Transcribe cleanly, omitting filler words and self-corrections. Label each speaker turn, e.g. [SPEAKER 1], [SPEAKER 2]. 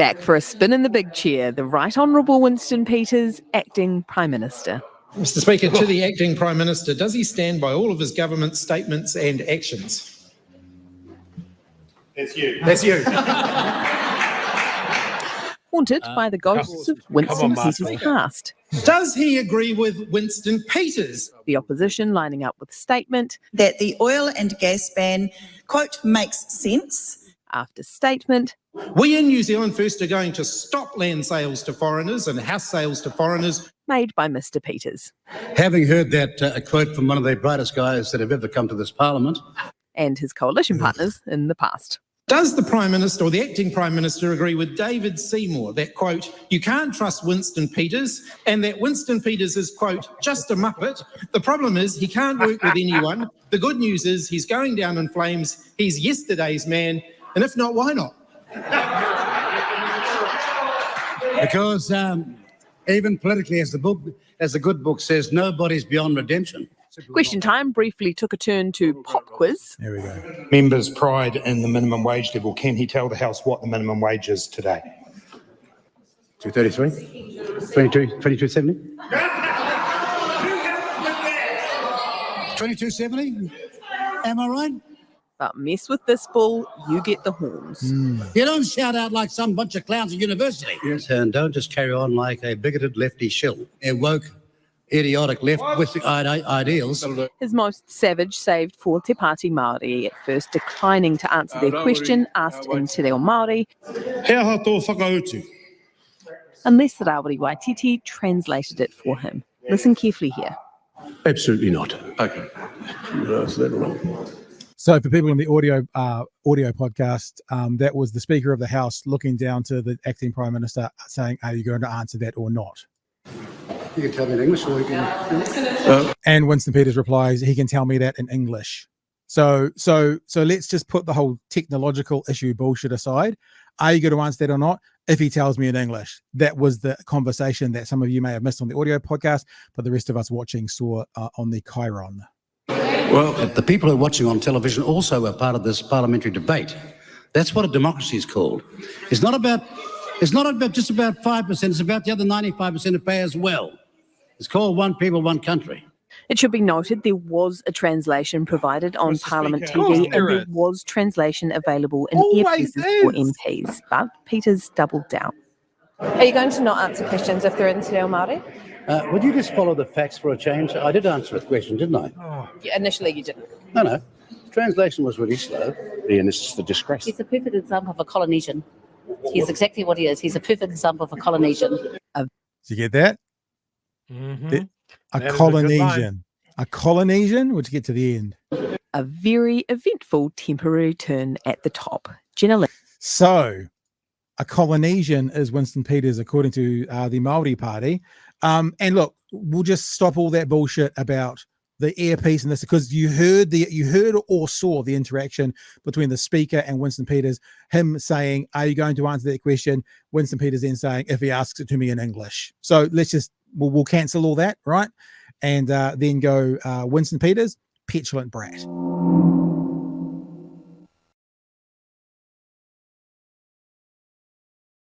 [SPEAKER 1] Back for a spin in the big chair, the Right Honourable Winston Peters, Acting Prime Minister.
[SPEAKER 2] Mr. Speaker, to the Acting Prime Minister, does he stand by all of his government statements and actions?
[SPEAKER 3] That's you.
[SPEAKER 2] That's you.
[SPEAKER 1] Haunted by the ghosts of Winston Peters' past.
[SPEAKER 2] Does he agree with Winston Peters?
[SPEAKER 1] The opposition lining up with statement
[SPEAKER 4] that the oil and gas ban, quote, makes sense.
[SPEAKER 1] After statement.
[SPEAKER 2] We in New Zealand First are going to stop land sales to foreigners and house sales to foreigners.
[SPEAKER 1] Made by Mr. Peters.
[SPEAKER 5] Having heard that quote from one of the brightest guys that have ever come to this parliament.
[SPEAKER 1] And his coalition partners in the past.
[SPEAKER 2] Does the Prime Minister or the Acting Prime Minister agree with David Seymour that, quote, you can't trust Winston Peters and that Winston Peters is, quote, just a muppet? The problem is he can't work with anyone. The good news is he's going down in flames. He's yesterday's man. And if not, why not?
[SPEAKER 5] Because even politically, as the good book says, nobody's beyond redemption.
[SPEAKER 1] Question time briefly took a turn to pop quiz.
[SPEAKER 3] There we go. Members' pride in the minimum wage level. Can he tell the House what the minimum wage is today?
[SPEAKER 5] 233? 2270? 2270? Am I right?
[SPEAKER 1] But mess with this bull, you get the horns.
[SPEAKER 5] You don't shout out like some bunch of clowns at university. Yes, and don't just carry on like a bigoted lefty shill. A woke, idiotic left with ideals.
[SPEAKER 1] His most savage saved for Te Pāti Māori, at first declining to answer their question asked in Te Reo Māori, unless Rawiri Waititi translated it for him. Listen carefully here.
[SPEAKER 5] Absolutely not. Okay.
[SPEAKER 6] So for people in the audio podcast, that was the Speaker of the House looking down to the Acting Prime Minister saying, are you going to answer that or not?
[SPEAKER 5] You can tell me in English or you can...
[SPEAKER 6] And Winston Peters replies, he can tell me that in English. So let's just put the whole technological issue bullshit aside. Are you going to answer that or not? If he tells me in English. That was the conversation that some of you may have missed on the audio podcast, but the rest of us watching saw on the Chiron.
[SPEAKER 5] Well, the people who are watching on television also are part of this parliamentary debate. That's what a democracy is called. It's not about just about 5%. It's about the other 95% who pay as well. It's called One People, One Country.
[SPEAKER 1] It should be noted there was a translation provided on Parliament TV and there was translation available in earpieces for MPs, but Peters doubled down. Are you going to not answer questions if they're in Te Reo Māori?
[SPEAKER 5] Would you just follow the facts for a change? I did answer a question, didn't I?
[SPEAKER 1] Yeah, initially you didn't.
[SPEAKER 5] No. Translation was really slow.
[SPEAKER 3] And this is the disgrace.
[SPEAKER 7] He's a perfect example of a Polynesian. He's exactly what he is. He's a perfect example of a Polynesian.
[SPEAKER 6] Did you get that?
[SPEAKER 3] Mm-hmm.
[SPEAKER 6] A Polynesian. A Polynesian? We'll get to the end.
[SPEAKER 1] A very eventful temporary turn at the top. Jenna.
[SPEAKER 6] So, a Polynesian is Winston Peters, according to the Māori Party. And look, we'll just stop all that bullshit about the earpiece and this, because you heard or saw the interaction between the Speaker and Winston Peters, him saying, are you going to answer that question? Winston Peters then saying, if he asks it to me in English. So let's just, we'll cancel all that, right? And then go Winston Peters, petulant brat.